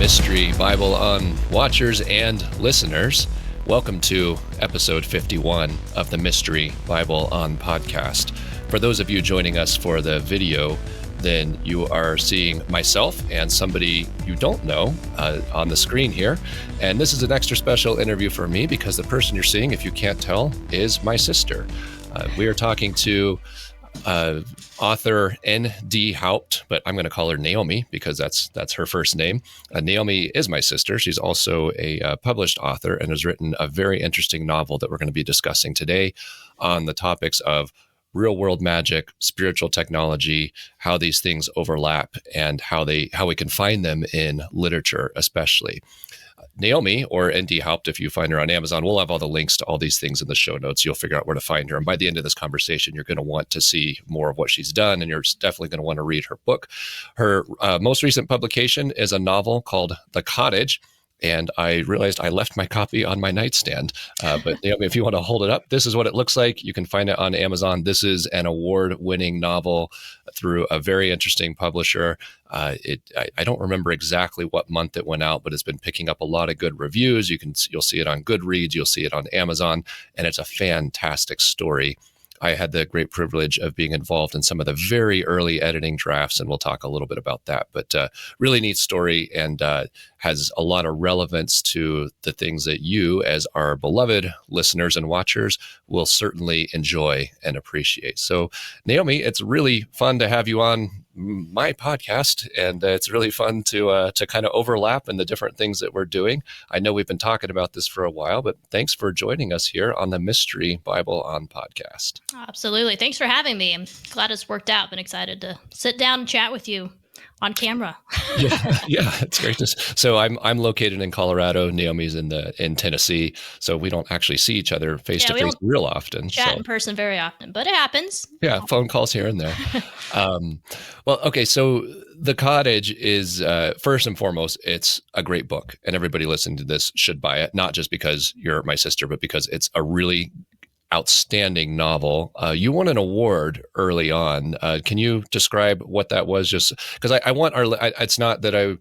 Mystery Bible on watchers and listeners. Welcome to episode 51 of the Mystery Bible on podcast. For those of you joining us for the video, then you are seeing myself and somebody you don't know on the screen here. And this is an extra special interview for me because the person you're seeing, if you can't tell, is my sister. We are talking to author ND Haupt, but I'm going to call her Naomi because that's her first name. Naomi is my sister. She's also a published author and has written a very interesting novel that we're going to be discussing today on the topics of real world magic, spiritual technology, how these things overlap, and how we can find them in literature, especially. Naomi, or ND Haupt, if you find her on Amazon, we'll have all the links to all these things in the show notes. You'll figure out where to find her. And by the end of this conversation, you're going to want to see more of what she's done, and you're definitely going to want to read her book. Her most recent publication is a novel called The Cottage. And I realized I left my copy on my nightstand. But Naomi, if you want to hold it up, this is what it looks like. You can find it on Amazon. This is an award-winning novel through a very interesting publisher. I don't remember exactly what month it went out, but it's been picking up a lot of good reviews. You'll see it on Goodreads. You'll see it on Amazon. And it's a fantastic story. I had the great privilege of being involved in some of the very early editing drafts, and we'll talk a little bit about that. But really neat story, and has a lot of relevance to the things that you, as our beloved listeners and watchers, will certainly enjoy and appreciate. So, Naomi, it's really fun to have you on my podcast, and it's really fun to kind of overlap in the different things that we're doing. I know we've been talking about this for a while, but thanks for joining us here on the Mystery Bible on podcast. Absolutely. Thanks for having me. I'm glad it's worked out. Been excited to sit down and chat with you on camera. yeah, it's great. So I'm located in Colorado. Naomi's in Tennessee, so we don't actually see each other face to face real often. Chat in person very often, but it happens. Yeah, phone calls here and there. Well, okay. So The Cottage is first and foremost, it's a great book, and everybody listening to this should buy it. Not just because you're my sister, but because it's a really outstanding novel. You won an award early on. Can you describe what that was? Just because I want it's not that I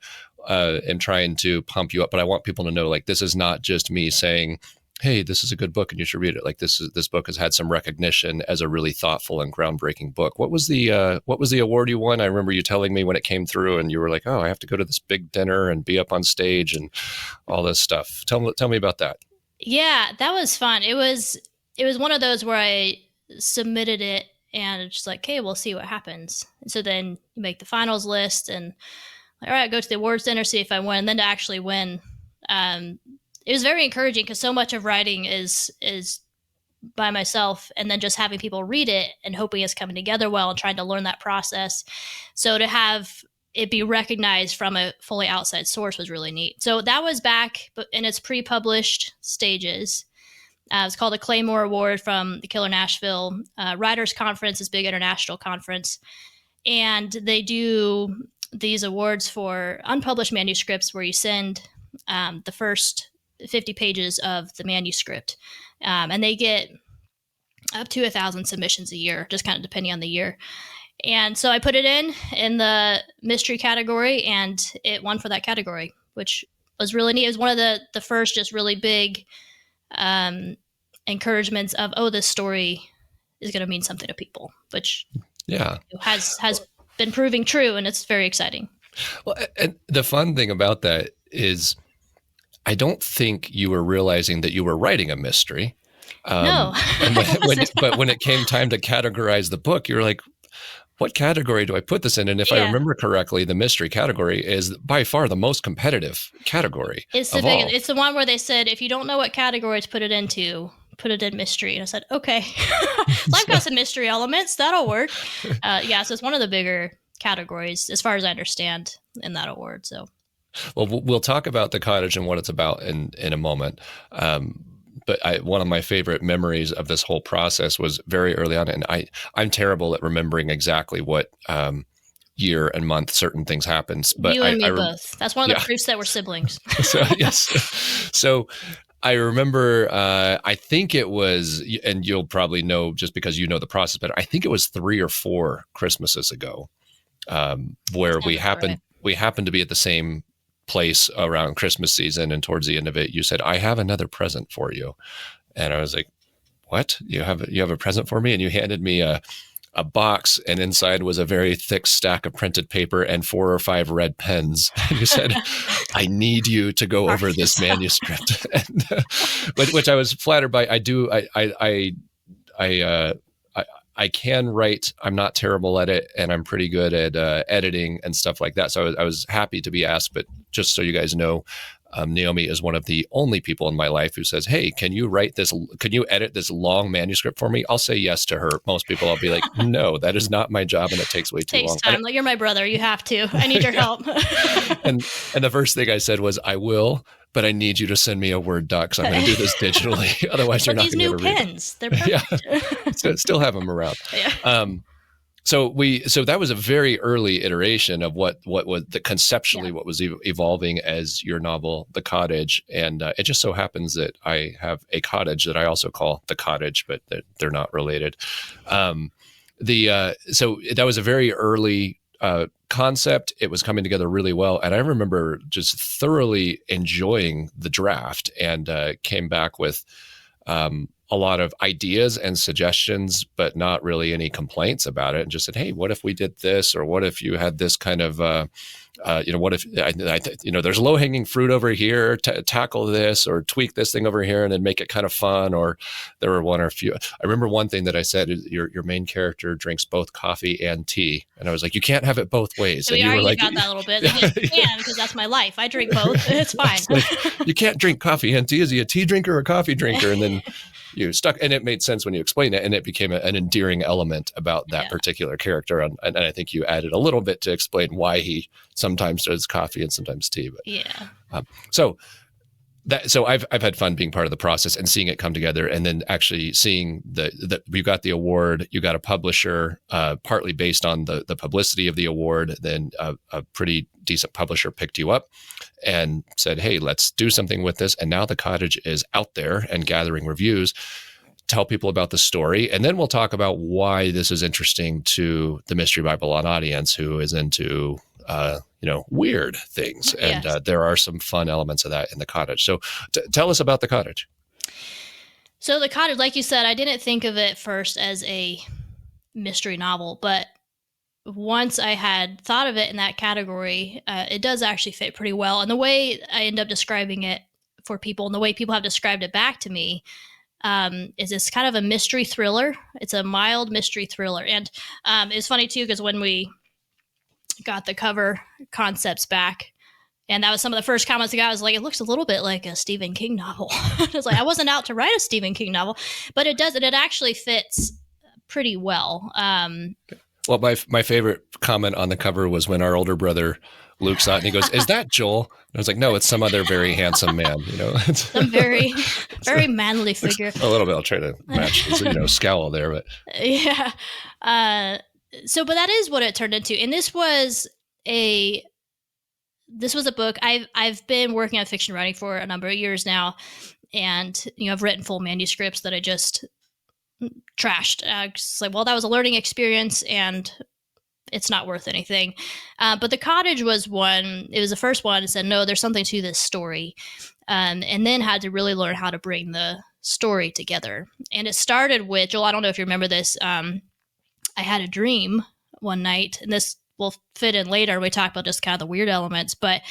am trying to pump you up, but I want people to know, like, this is not just me saying, hey, this is a good book and you should read it. Like, this book has had some recognition as a really thoughtful and groundbreaking book. What was the award you won? I remember you telling me when it came through, and you were like, oh, I have to go to this big dinner and be up on stage and all this stuff. Tell me about that. Yeah, that was fun. It was one of those where I submitted it and it's just like, okay, we'll see what happens. And so then you make the finals list and, all right, go to the awards dinner, see if I win. And then to actually win, it was very encouraging because so much of writing is by myself, and then just having people read it and hoping it's coming together well and trying to learn that process. So to have it be recognized from a fully outside source was really neat. So that was back in its pre-published stages. It's called a Claymore Award from the Killer Nashville Writers Conference, this big international conference. And they do these awards for unpublished manuscripts where you send the first 50 pages of the manuscript. And they get up to 1,000 submissions a year, just kind of depending on the year. And so I put it in the mystery category, and it won for that category, which was really neat. It was one of the first just really big encouragements of, oh, this story is going to mean something to people, which has been proving true, and it's very exciting. Well, and the fun thing about that is I don't think you were realizing that you were writing a mystery. No. But when it came time to categorize the book, you're like, what category do I put this in? And if I remember correctly, the mystery category is by far the most competitive category. It's the biggest. It's the one where they said, if you don't know what category to put it into, put it in mystery. And I said, okay, so I've got some mystery elements. That'll work. So it's one of the bigger categories, as far as I understand, in that award. So, well, we'll talk about The Cottage and what it's about in a moment. But one of my favorite memories of this whole process was very early on. And I'm terrible at remembering exactly what year and month certain things happened. But you and me both. That's one of the proofs that we're siblings. So, yes. So I remember, I think it was, and you'll probably know just because you know the process better, I think it was 3 or 4 Christmases ago, where we happened to be at the same place around Christmas season, and towards the end of it, you said, "I have another present for you," and I was like, "What? You have a present for me?" And you handed me a box, and inside was a very thick stack of printed paper and 4 or 5 red pens. And you said, "I need you to go over this manuscript," and, which I was flattered by. I can write. I'm not terrible at it, and I'm pretty good at editing and stuff like that. So I was happy to be asked. But just so you guys know, Naomi is one of the only people in my life who says, "Hey, can you write this? Can you edit this long manuscript for me?" I'll say yes to her. Most people, I'll be like, "No, that is not my job, and it takes way too long." Takes time. Like, you're my brother. You have to. I need your help. and the first thing I said was, "I will, but I need you to send me a Word doc, because I'm going to do this digitally. Otherwise, you're not going to be able to read it." These new pens, they're perfect. Yeah. So still have them around. Yeah. So that was a very early iteration of what was conceptually what was evolving as your novel, The Cottage. And it just so happens that I have a cottage that I also call The Cottage, but they're not related. So that was a very early concept. It was coming together really well. And I remember just thoroughly enjoying the draft, and came back with a lot of ideas and suggestions, but not really any complaints about it, and just said, "Hey, what if we did this? Or what if you had this kind of, what if, there's low hanging fruit over here, tackle this or tweak this thing over here and then make it kind of fun." Or there were one or a few. I remember one thing that I said is your main character drinks both coffee and tea. And I was like, "You can't have it both ways." So and you were like, about that a little bit. I can, because that's my life. I drink both. It's fine. Like, you can't drink coffee and tea. Is he a tea drinker or a coffee drinker? And then you stuck, and it made sense when you explained it, and it became an endearing element about that particular character. And I think you added a little bit to explain why he sometimes does coffee and sometimes tea. But so I've had fun being part of the process and seeing it come together, and then actually seeing that you got the award, you got a publisher, partly based on the publicity of the award. Then a pretty decent publisher picked you up and said, "Hey, let's do something with this." And now The Cottage is out there and gathering reviews. Tell people about the story, and then we'll talk about why this is interesting to the Mystery Bible On audience who is into weird things. And there are some fun elements of that in The Cottage. So tell us about The Cottage. So The Cottage, like you said, I didn't think of it first as a mystery novel, but once I had thought of it in that category, it does actually fit pretty well. And the way I end up describing it for people, and the way people have described it back to me, is it's kind of a mystery thriller. It's a mild mystery thriller. And it's funny too, because when we got the cover concepts back, and that was some of the first comments I got, was like, "It looks a little bit like a Stephen King novel." I was like, I wasn't out to write a Stephen King novel, but it does, and it actually fits pretty well. Well, my favorite comment on the cover was when our older brother Luke saw it, and he goes, "Is that Joel?" And I was like, "No, it's some other very handsome man." Some very, very manly figure. A little bit. I'll try to match his, scowl there, but yeah. But that is what it turned into, and this was a book. I've been working on fiction writing for a number of years now, and I've written full manuscripts that I just trashed. It's like, well, that was a learning experience, and it's not worth anything. But The Cottage was one. It was the first one that said, no, there's something to this story, and then had to really learn how to bring the story together. And it started with, Joel, I don't know if you remember this. I had a dream one night, and this will fit in later. We talk about just kind of the weird elements, but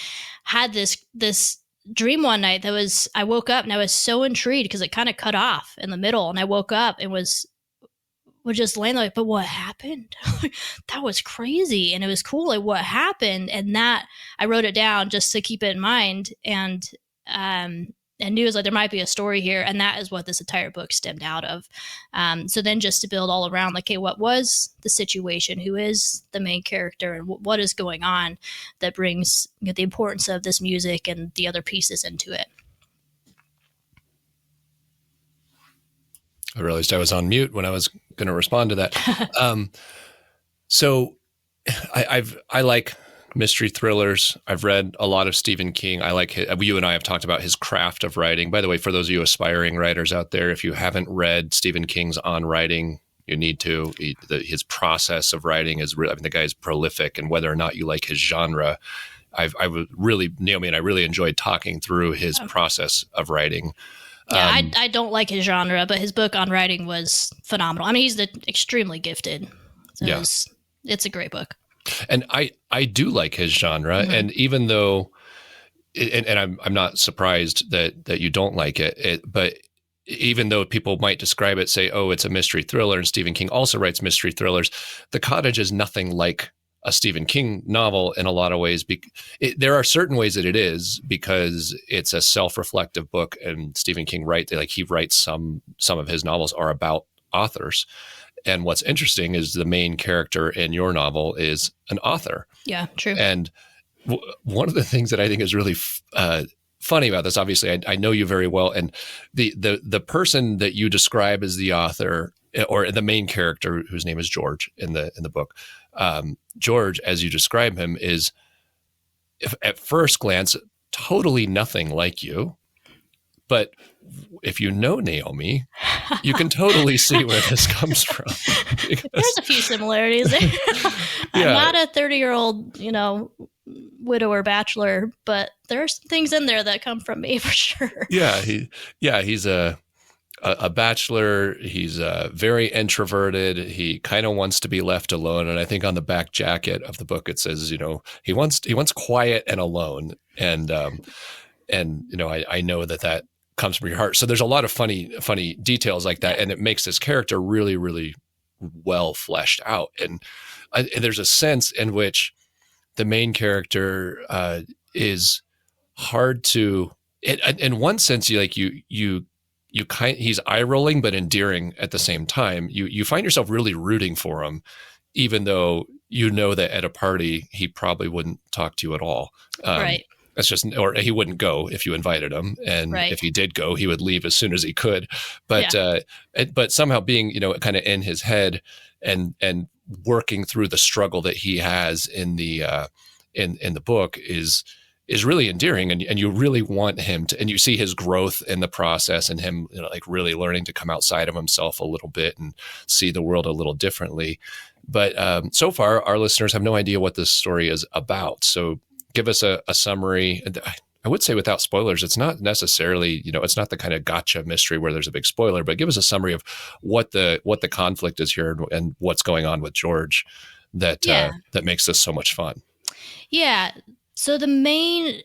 had this dream one night I woke up and I was so intrigued because it kind of cut off in the middle, and I woke up and was just laying there like, but what happened? That was crazy. And it was cool. Like, what happened? And that I wrote it down just to keep it in mind, and knew it was like, there might be a story here. And that is what this entire book stemmed out of. So then just to build all around, like, hey, what was the situation? Who is the main character? And what is going on that brings the importance of this music and the other pieces into it? I realized I was on mute when I was going to respond to that. So I like mystery thrillers. I've read a lot of Stephen King. You and I have talked about his craft of writing. By the way, for those of you aspiring writers out there, if you haven't read Stephen King's On Writing, you need to. His process of writing is really, the guy is prolific, and whether or not you like his genre, I would really, Naomi and I really enjoyed talking through his process of writing. Yeah, I don't like his genre, but his book on writing was phenomenal. I mean, he's extremely gifted. So it's a great book. And I do like his genre. And even though, and I'm not surprised that you don't like it, but even though people might describe it, say, oh, it's a mystery thriller, and Stephen King also writes mystery thrillers, The Cottage is nothing like a Stephen King novel in a lot of ways. There are certain ways that it is, because it's a self-reflective book, and Stephen King he writes some of his novels are about authors. And what's interesting is the main character in your novel is an author. Yeah, true. And one of the things that I think is really funny about this, obviously, I know you very well, and the person that you describe as the author, or the main character, whose name is George in the book, George, as you describe him, is, at first glance, totally nothing like you. But if you know Naomi, you can totally see where this comes from. There's a few similarities there. I'm not a 30-year-old, widower bachelor, but there's some things in there that come from me for sure. He's a bachelor. He's very introverted. He kind of wants to be left alone. And I think on the back jacket of the book it says, he wants quiet and alone. And I know that comes from your heart. So there's a lot of funny details like that, and it makes this character really, really well fleshed out. And there's a sense in which the main character is hard to. In one sense, he's eye rolling but endearing at the same time. You find yourself really rooting for him, even though that at a party he probably wouldn't talk to you at all. Right. That's just, or he wouldn't go if you invited him, and if he did go, he would leave as soon as he could. But but somehow being kind of in his head and working through the struggle that he has in the book is really endearing, and you really want him to, and you see his growth in the process, and him really learning to come outside of himself a little bit and see the world a little differently. But so far, our listeners have no idea what this story is about. So give us a summary. I would say without spoilers. It's not necessarily, it's not the kind of gotcha mystery where there's a big spoiler, but give us a summary of what the conflict is here and what's going on with George that makes this so much fun. Yeah. So the main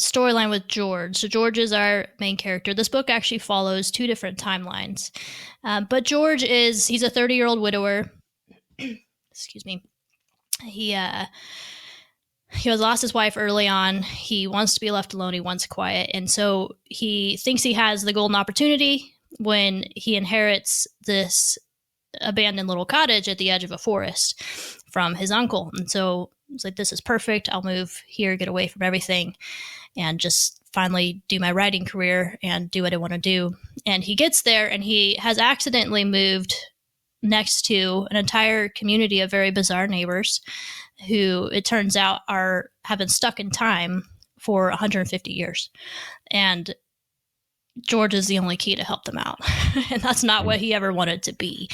storyline with George. So George is our main character. This book actually follows two different timelines. But George he's a 30-year-old widower. Excuse me. He has lost his wife early on. He wants to be left alone. He wants quiet. And so he thinks he has the golden opportunity when he inherits this abandoned little cottage at the edge of a forest from his uncle. And so it's like, this is perfect. I'll move here, get away from everything, and just finally do my writing career and do what I want to do. And he gets there, and he has accidentally moved next to an entire community of very bizarre neighbors who, it turns out, have been stuck in time for 150 years. And George is the only key to help them out. And that's not what he ever wanted to be.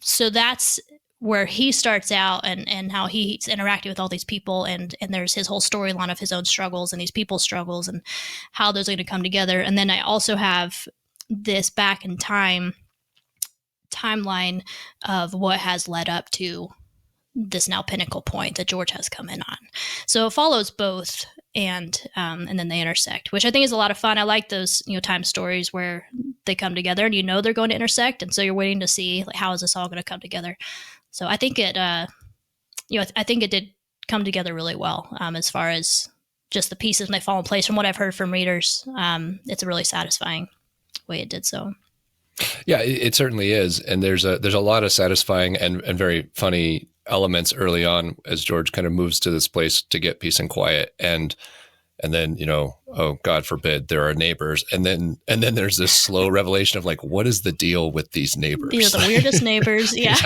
So that's where he starts out, and how he's interacting with all these people. And there's his whole storyline of his own struggles and these people's struggles and how those are going to come together. And then I also have this back in timeline of what has led up to this now pinnacle point that George has come in on. So it follows both, and then they intersect, which I think is a lot of fun. I like those time stories where they come together and they're going to intersect, and so you're waiting to see how is this all going to come together. So I think it I think it did come together really well, as far as just the pieces when they fall in place. From what I've heard from readers, it's a really satisfying way it did so. Yeah, it certainly is. And there's a lot of satisfying and very funny elements early on as George kind of moves to this place to get peace and quiet. And then, oh, God forbid, there are neighbors. And then there's this slow revelation of what is the deal with these neighbors? These are the weirdest neighbors. Yeah.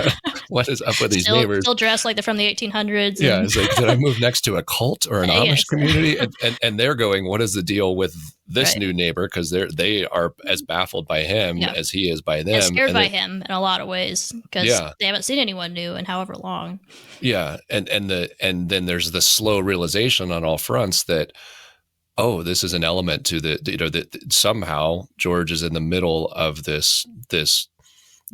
What is up with these neighbors? Still dressed like they're from the 1800s. Yeah. It's like, did I move next to a cult or an Amish community? And they're going, what is the deal with this Right. new neighbor because they are as baffled by him Yeah. as he is by And them. scared And by then, him in a lot of ways because yeah, they haven't seen anyone new in however long. yeah, and then there's the slow realization on all fronts that, oh, this is an element to that somehow George is in the middle of this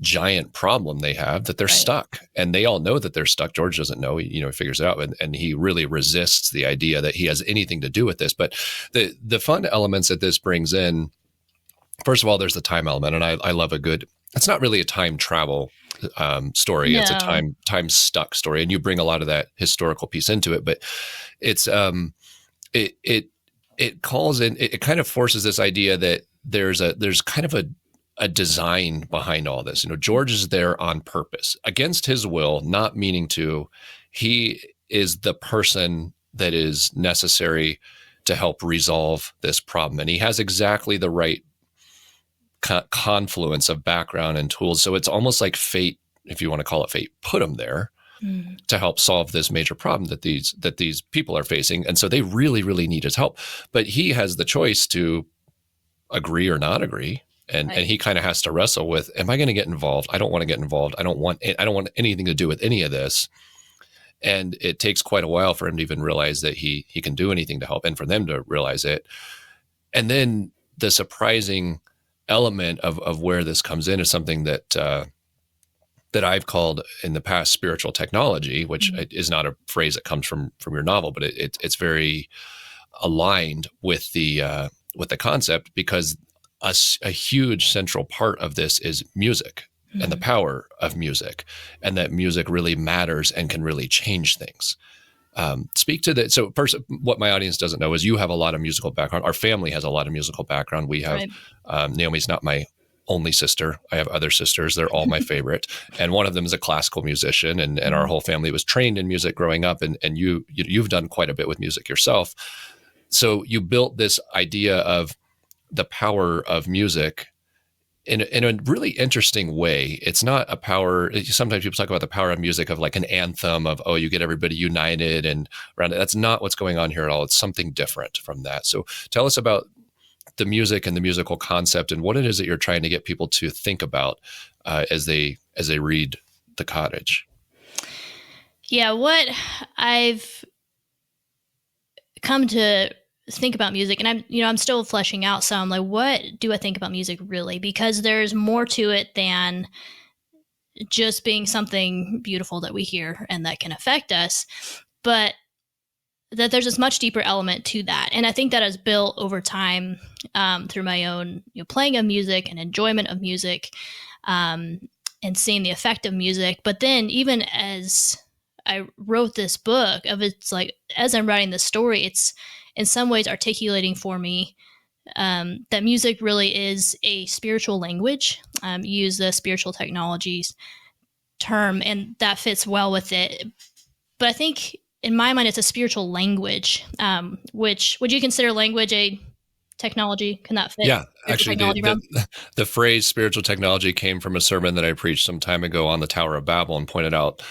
giant problem they have, that they're Right. stuck, and they all know that they're stuck. George doesn't know. He figures it out, and he really resists the idea that he has anything to do with this. But the fun elements that this brings in, first of all, there's the time element, and I love a good. It's not really a time travel story. It's a No. time stuck story, and you bring a lot of that historical piece into it. But it's it it it calls in. It kind of forces this idea that there's kind of a design behind all this. George is there on purpose, against his will, not meaning to. He is the person that is necessary to help resolve this problem, and he has exactly the right confluence of background and tools. So it's almost like fate, if you want to call it fate, put him there Mm. to help solve this major problem that these people are facing, and so they really, really need his help. But he has the choice to agree or not agree, and Right. he kind of has to wrestle with: am I going to get involved? I don't want to get involved. I don't want anything to do with any of this. And it takes quite a while for him to even realize that he can do anything to help, and for them to realize it. And then the surprising element of where this comes in is something that I've called in the past spiritual technology, which Mhm. is not a phrase that comes from your novel, but it's very aligned with the concept, because a huge central part of this is music and the Mhm. power of music, and that music really matters and can really change things. Speak to that. So first, what my audience doesn't know is you have a lot of musical background. Our family has a lot of musical background. We have Right. Naomi's not my only sister. I have other sisters. They're all my favorite. And one of them is a classical musician, and our Mhm. whole family was trained in music growing up. And you've done quite a bit with music yourself. So you built this idea of the power of music in a really interesting way. It's not a power. Sometimes people talk about the power of music of like an anthem of, oh, you get everybody united and around it. That's not what's going on here at all. It's something different from that. So tell us about the music and the musical concept, and what it is that you're trying to get people to think about as they read The Cottage. Yeah, what I've come to think about music, and I'm still fleshing out some, like, what do I think about music really? Because there's more to it than just being something beautiful that we hear and that can affect us, but that there's this much deeper element to that. And I think that has built over time, through my own playing of music and enjoyment of music, um, and seeing the effect of music. But then, even as I wrote this book, of it's like, as I'm writing the story, it's in some ways articulating for me, that music really is a spiritual language. Use the spiritual technologies term, and that fits well with it. But I think in my mind, it's a spiritual language. Which would you consider language a technology? Can that fit Yeah, spiritual actually, technology realm? the phrase spiritual technology came from a sermon that I preached some time ago on the Tower of Babel, and pointed out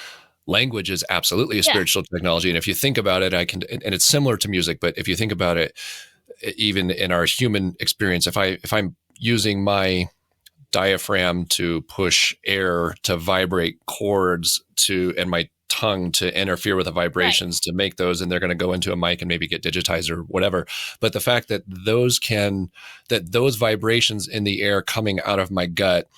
language is absolutely a Yeah, spiritual technology. And if you think about it, and it's similar to music, but if you think about it, even in our human experience, if I'm using my diaphragm to push air to vibrate chords and my tongue to interfere with the right, vibrations to make those, and they're going to go into a mic and maybe get digitized or whatever. But the fact that those vibrations in the air coming out of my gut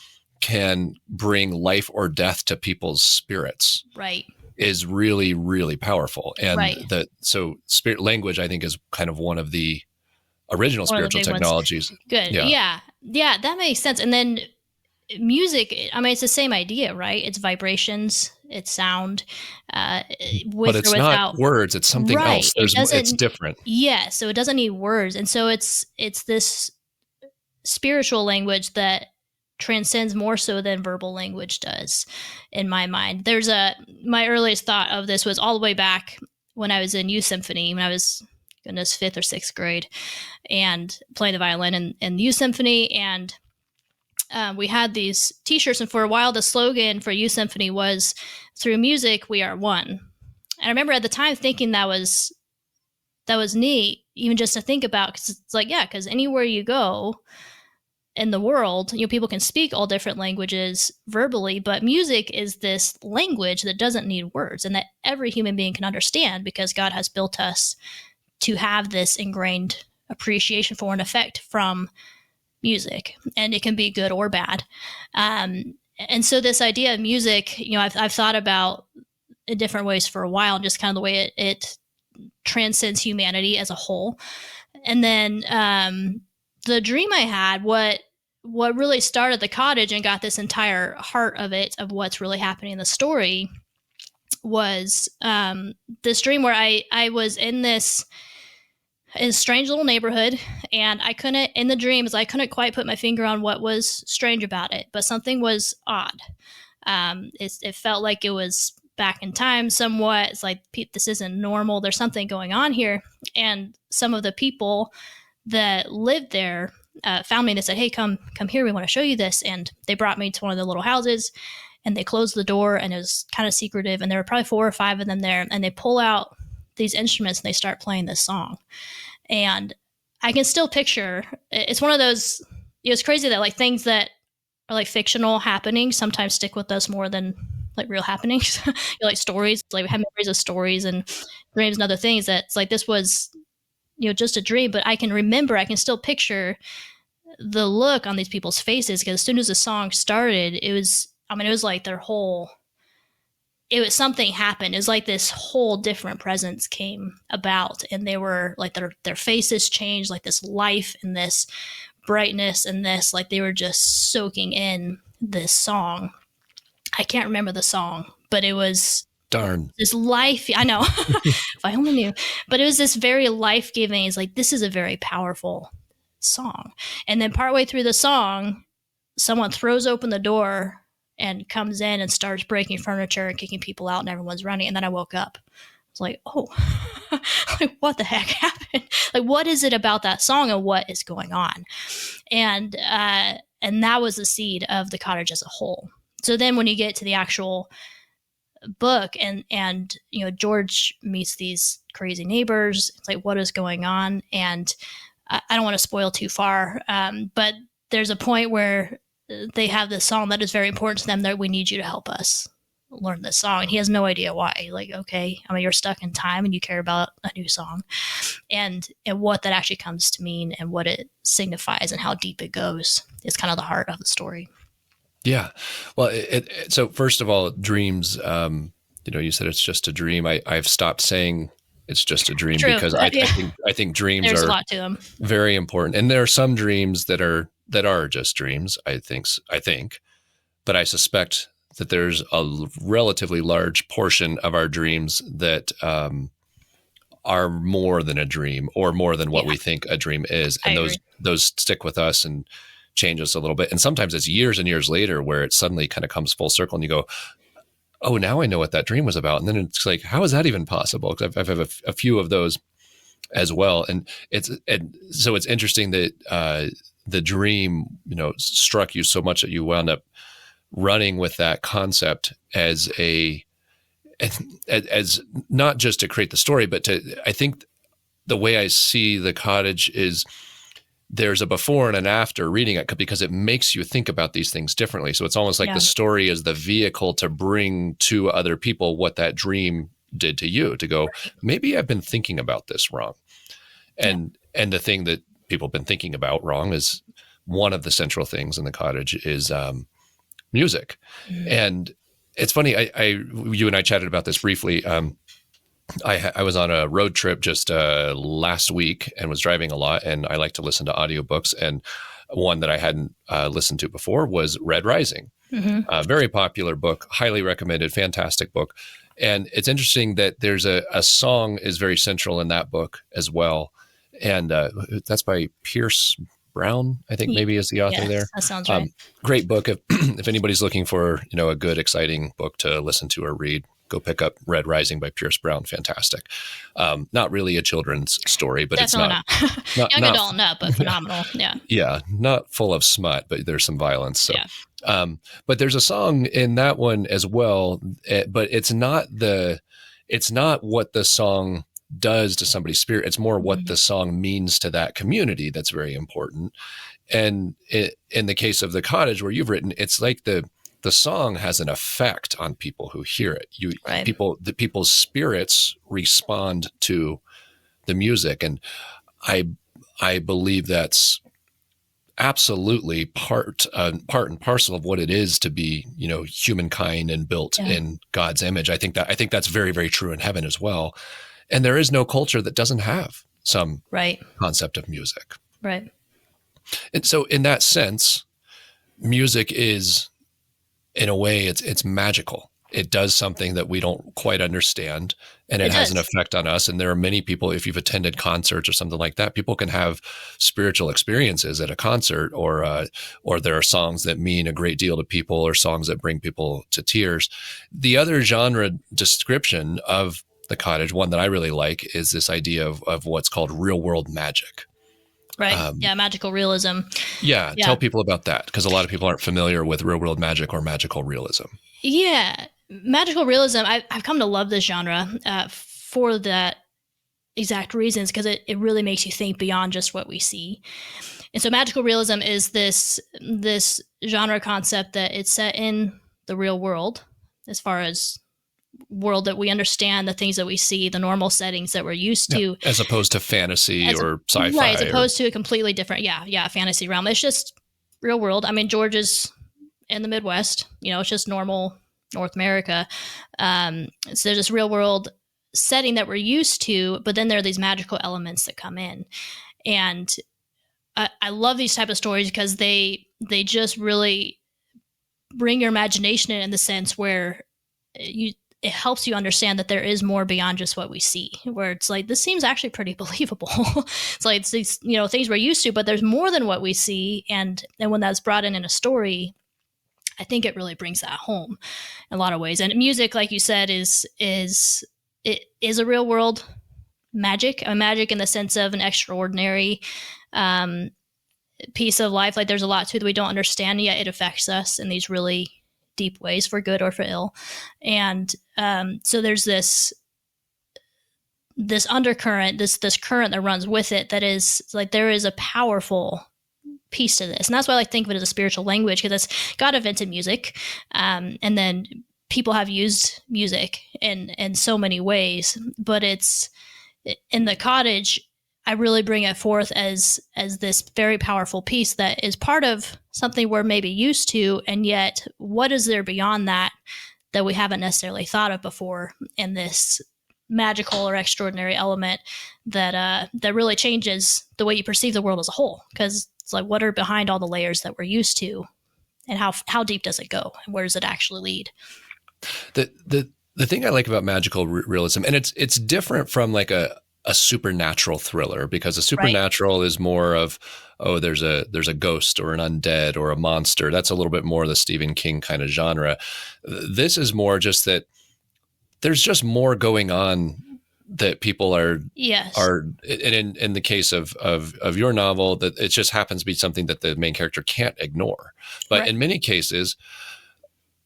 can bring life or death to people's spirits right, is really, really powerful. And right. so spirit language, I think, is kind of one of the original One of the spiritual big ones. technologies. Good. Yeah. Yeah, yeah, that makes sense. And then music, I mean, it's the same idea, right? It's vibrations, it's sound, uh, But with or it's not without. words, it's something Right. else. It It's doesn't. different. Yeah. So it doesn't need words, and so it's this spiritual language that transcends more so than verbal language does, in my mind. My earliest thought of this was all the way back when I was in youth symphony, when I was, goodness, fifth or sixth grade, and playing the violin in youth symphony. And we had these t-shirts, and for a while the slogan for youth symphony was, through music we are one. And I remember at the time thinking that was neat, even just to think about, because it's like, yeah, because anywhere you go in the world, people can speak all different languages verbally, but music is this language that doesn't need words and that every human being can understand, because God has built us to have this ingrained appreciation for and effect from music, and it can be good or bad. And so this idea of music, I've thought about in different ways for a while, just kind of the way it transcends humanity as a whole. And then the dream I had, what really started the cottage and got this entire heart of it, of what's really happening in the story, was this dream where I was in this strange little neighborhood, and I couldn't, in the dreams, I couldn't quite put my finger on what was strange about it, but something was odd. It felt like it was back in time somewhat. It's like, this isn't normal. There's something going on here. And some of the people that lived there found me and they said, hey, come here. We want to show you this. And they brought me to one of the little houses, and they closed the door, and it was kind of secretive. And there were probably 4 or 5 of them there. And they pull out these instruments and they start playing this song. And I can still picture, it's one of those, it's crazy that like things that are like fictional happenings sometimes stick with us more than like real happenings. Like stories, like we have memories of stories and dreams and other things that's like, this was, just a dream, but I can still picture the look on these people's faces, because as soon as the song started, it was like something happened. It was like this whole different presence came about, and they were like, their faces changed, like this life and this brightness and this, like they were just soaking in this song. I can't remember the song, but it was this life. I know. If I only knew. But it was this very life-giving. It's like, this is a very powerful song. And then partway through the song, someone throws open the door and comes in and starts breaking furniture and kicking people out, and everyone's running. And then I woke up. It's like, oh, like what the heck happened? Like, what is it about that song and what is going on? And that was the seed of the cottage as a whole. So then when you get to the actual book and George meets these crazy neighbors, it's like, what is going on? And I don't want to spoil too far, but there's a point where they have this song that is very important to them, that we need you to help us learn this song. And he has no idea why. Like, okay, you're stuck in time and you care about a new song, and what that actually comes to mean and what it signifies and how deep it goes is kind of the heart of the story. Yeah. Well, so first of all, dreams, you said it's just a dream. I've stopped saying it's just a dream. True. Because I think dreams There's are a lot to them. Very important. And there are some dreams that are just dreams, I think, but I suspect that there's a relatively large portion of our dreams that are more than a dream, or more than what we think a dream is. And those stick with us and change us a little bit. And sometimes it's years and years later where it suddenly kind of comes full circle and you go, oh, now I know what that dream was about. And then it's like, how is that even possible? Because I've a few of those as well. And so it's interesting that the dream, struck you so much that you wound up running with that concept as not just to create the story, but I think the way I see the cottage is there's a before and an after reading it, because it makes you think about these things differently. So it's almost like the story is the vehicle to bring to other people what that dream did to you, to go, maybe I've been thinking about this wrong. And the thing that people have been thinking about wrong is one of the central things in the cottage is music. Mm. And it's funny, you and I chatted about this briefly. I was on a road trip just last week and was driving a lot, and I like to listen to audiobooks. And one that I hadn't listened to before was Red Rising. Mm-hmm. A very popular book, highly recommended, fantastic book. And it's interesting that there's a song is very central in that book as well. And that's by Pierce Brown, I think maybe is the author there. That sounds right. Great book. If anybody's looking for, a good, exciting book to listen to or read, go pick up Red Rising by Pierce Brown. Fantastic. Not really a children's story, but definitely it's not young adult nut, but phenomenal. Yeah. Yeah. Not full of smut, but there's some violence. So, but there's a song in that one as well, but it's not what the song does to somebody's spirit. It's more what the song means to that community that's very important. And in the case of the Cottage, where you've written, it's like the song has an effect on people who hear it. The people's spirits respond to the music, and I believe that's absolutely part and parcel of what it is to be, humankind and built in God's image. I think that's very, very true in heaven as well. And there is no culture that doesn't have some concept of music. Right. And so in that sense, music is, in a way, it's magical. It does something that we don't quite understand, and it has an effect on us. And there are many people, if you've attended concerts or something like that, people can have spiritual experiences at a concert, or there are songs that mean a great deal to people, or songs that bring people to tears. The other genre description of the Cottage, one that I really like, is this idea of what's called real world magic. Right. Magical realism. Yeah. Tell people about that, because a lot of people aren't familiar with real world magic or magical realism. Yeah. Magical realism, I've come to love this genre for that exact reasons, because it really makes you think beyond just what we see. And so magical realism is this genre concept that it's set in the real world, as far as world that we understand, the things that we see, the normal settings that we're used to. As opposed to fantasy or sci-fi. Right, as opposed to a completely different, fantasy realm. It's just real world. I mean, Georgia's in the Midwest, it's just normal North America. So there's this real world setting that we're used to, but then there are these magical elements that come in. And I love these type of stories because they just really bring your imagination in the sense where it helps you understand that there is more beyond just what we see, where it's like, this seems actually pretty believable. It's like, it's these, things we're used to, but there's more than what we see. And when that's brought in a story, I think it really brings that home in a lot of ways. And music, like you said, is a real world magic, a magic in the sense of an extraordinary piece of life. Like, there's a lot to it that we don't understand, yet it affects us in these really deep ways, for good or for ill. And so there's this undercurrent, this current that runs with it, that is like, there is a powerful piece to this. And that's why I like to think of it as a spiritual language, because God invented music. And then people have used music in so many ways, but it's in the Cottage, I really bring it forth as this very powerful piece that is part of something we're maybe used to, and yet what is there beyond that we haven't necessarily thought of before, in this magical or extraordinary element that really changes the way you perceive the world as a whole. Because it's like, what are behind all the layers that we're used to, and how deep does it go, and where does it actually lead? The thing I like about magical realism, and it's different from like a supernatural thriller, because a supernatural is more of, there's a ghost or an undead or a monster. That's a little bit more the Stephen King kind of genre. This is more just that there's just more going on that people are, and in the case of your novel, that it just happens to be something that the main character can't ignore. But in many cases,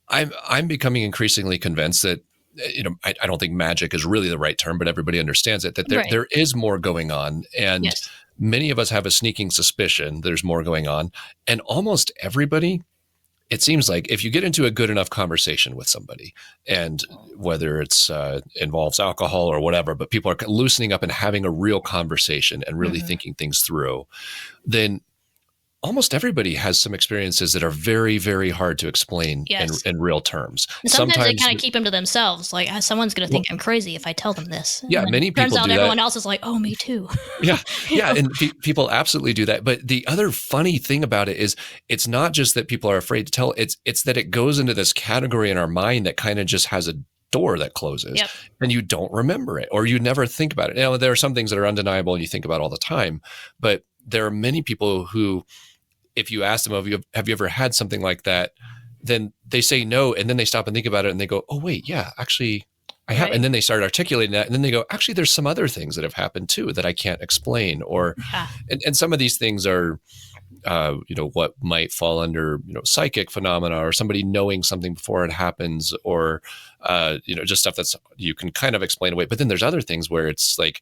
I'm becoming increasingly convinced that, I don't think magic is really the right term, but everybody understands it, that there is more going on. And many of us have a sneaking suspicion there's more going on. And almost everybody, it seems like, if you get into a good enough conversation with somebody, and whether it's involves alcohol or whatever, but people are loosening up and having a real conversation and really thinking things through, then almost everybody has some experiences that are very, very hard to explain in real terms. And sometimes they kind of keep them to themselves. Like, someone's going to think I'm crazy if I tell them this. And many people do that. Turns out everyone else is like, oh, me too. And people absolutely do that. But the other funny thing about it is, it's not just that people are afraid to tell. It's that it goes into this category in our mind that kind of just has a door that closes, and you don't remember it, or you never think about it. Now, there are some things that are undeniable and you think about all the time, but there are many people who, if you ask them, have you ever had something like that, then they say no, and then they stop and think about it, and they go, oh wait, yeah, actually I have. And then they start articulating that, and then they go, actually, there's some other things that have happened too that I can't explain, or and some of these things are what might fall under, psychic phenomena, or somebody knowing something before it happens, or, just stuff that's, you can kind of explain away. But then there's other things where it's like,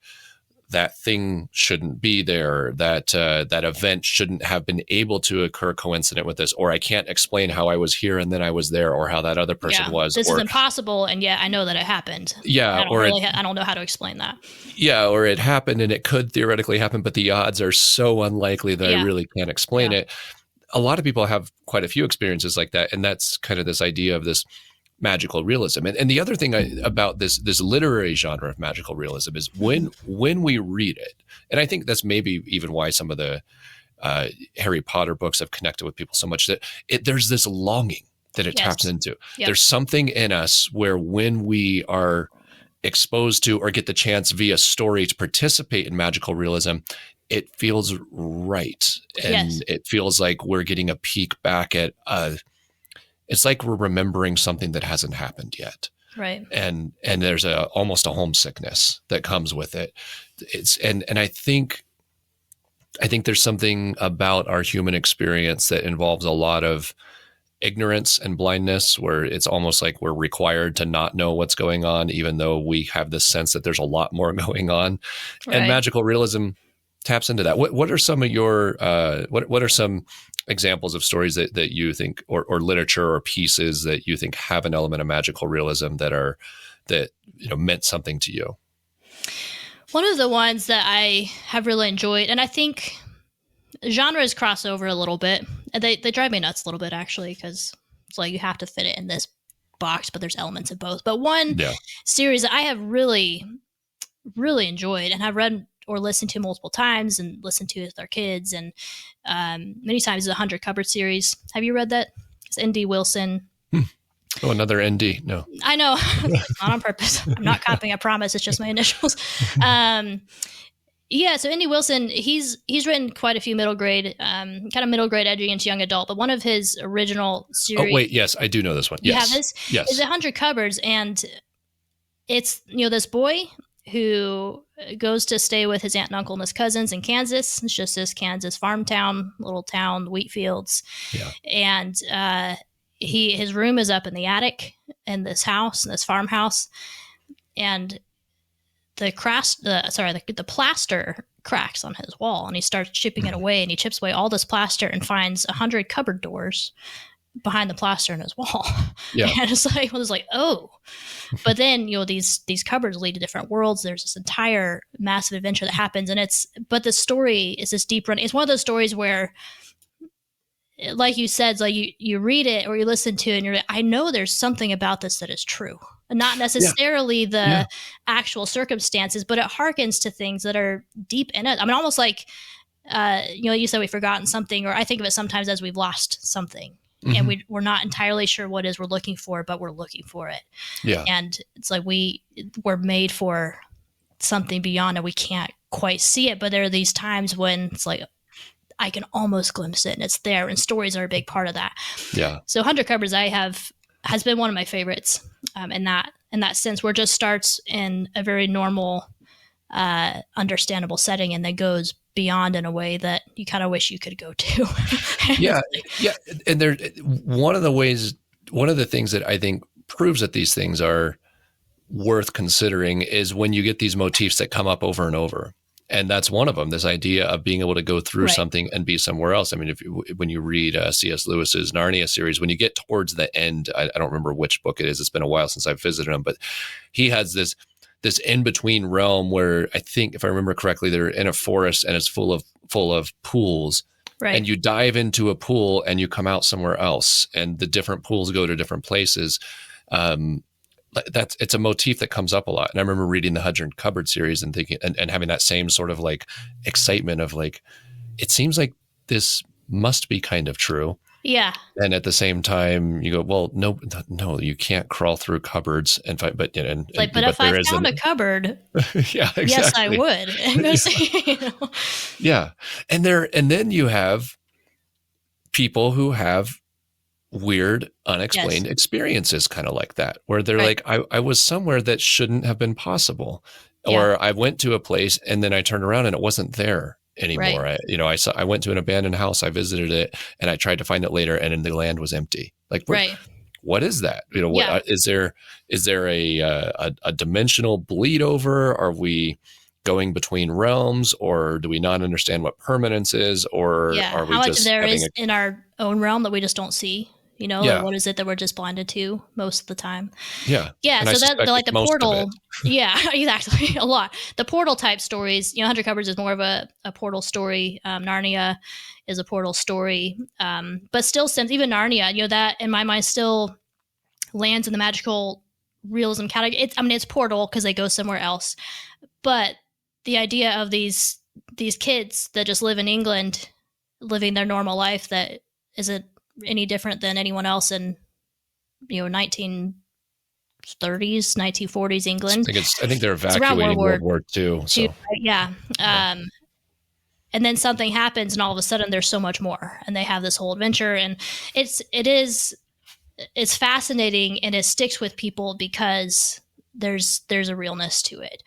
that thing shouldn't be there, that that event shouldn't have been able to occur coincident with this, or I can't explain how I was here and then I was there, or how that other person was. This is impossible, and yet I know that it happened. Yeah, I don't know how to explain that. Yeah, or it happened and it could theoretically happen, but the odds are so unlikely that I really can't explain it. A lot of people have quite a few experiences like that, and that's kind of this idea of this magical realism. And the other thing about this literary genre of magical realism is when we read it, and I think that's maybe even why some of the Harry Potter books have connected with people so much, that there's this longing that it taps into. Yep. There's something in us where when we are exposed to or get the chance via story to participate in magical realism, it feels right. And it feels like we're getting a peek back at it's like we're remembering something that hasn't happened yet. Right. And there's almost a homesickness that comes with it. And I think there's something about our human experience that involves a lot of ignorance and blindness, where it's almost like we're required to not know what's going on, even though we have this sense that there's a lot more going on. Right. And magical realism taps into that. What are some of your what are some examples of stories that you think, or literature or pieces that you think have an element of magical realism that meant something to you? One of the ones that I have really enjoyed, and I think genres cross over a little bit, and they drive me nuts a little bit, actually, because it's like you have to fit it in this box, but there's elements of both. But one series that I have really, really enjoyed and have read or listened to multiple times and listened to with our kids, and many times, the 100 Cupboard series. Have you read that? It's ND Wilson. Oh, another ND. No. I know. Not on purpose. I'm not copying, I promise. It's just my initials. So ND Wilson, he's written quite a few middle grade, kind of middle grade edging into young adult, but one of his original series. Oh, wait. Yes, I do know this one. You have this? Yes. It's 100 Cupboards, and it's, this boy who goes to stay with his aunt and uncle and his cousins in Kansas. It's just this Kansas farm town, little town, wheat fields. Yeah. And his room is up in the attic in this house, in this farmhouse, and the plaster cracks on his wall, and he starts chipping it away, and he chips away all this plaster and finds 100 cupboard doors behind the plaster in his wall. Yeah. And it's like, oh, but then, these cupboards lead to different worlds. There's this entire massive adventure that happens. And but the story is this deep run. It's one of those stories where, like you said, it's like you read it or you listen to it and you're like, I know there's something about this that is true. Not necessarily the actual circumstances, but it harkens to things that are deep in it. I mean, almost like, you said we've forgotten something, or I think of it sometimes as we've lost something. Mm-hmm. And we're not entirely sure what it is we're looking for, but we're looking for it. Yeah. And it's like we're made for something beyond, and we can't quite see it. But there are these times when it's like, I can almost glimpse it, and it's there. And stories are a big part of that. Yeah. So 100 Cupboards has been one of my favorites in that sense, where it just starts in a very normal, understandable setting, and then goes beyond in a way that you kind of wish you could go to. Yeah. And one of the things that I think proves that these things are worth considering is when you get these motifs that come up over and over. And that's one of them, this idea of being able to go through something and be somewhere else. I mean, when you read C.S. Lewis's Narnia series, when you get towards the end, I don't remember which book it is. It's been a while since I've visited him, but he has this in-between realm where, I think, if I remember correctly, they're in a forest and it's full of pools. Right. And you dive into a pool and you come out somewhere else, and the different pools go to different places. It's a motif that comes up a lot. And I remember reading the 100 Cupboard series and thinking, and having that same sort of like excitement of like, it seems like this must be kind of true. Yeah. And at the same time, you go, well, no, you can't crawl through cupboards and find, but if I found a cupboard, yeah, exactly. Yes, I would. Yeah. And then you have people who have weird, unexplained experiences kind of like that, where they're like, I was somewhere that shouldn't have been possible. Yeah. Or I went to a place and then I turned around and it wasn't there. anymore. Right. I went to an abandoned house, I visited it, and I tried to find it later, and the land was empty. Like, Right. what is that? What Yeah. is there? Is there a dimensional bleed over? Are we going between realms, or do we not understand what permanence is, or Yeah. are we How much of just there having is a in our own realm that we just don't see? Like yeah, what is it that we're just blinded to most of the time? yeah? Yeah, And I so that suspect like it's the most of it. portal. Yeah, exactly. A lot. The portal type stories, Hunter Covers is more of a portal story. Narnia is a portal story. But still, since even Narnia, that in my mind still lands in the magical realism category. It's portal because they go somewhere else. But the idea of these kids that just live in England, living their normal life that isn't any different than anyone else in 1930s, 1940s England. I think they're It's around evacuating World War II. II, So right? Yeah. yeah, And then something happens, and all of a sudden there's so much more, and they have this whole adventure, and it's fascinating, and it sticks with people because there's a realness to it.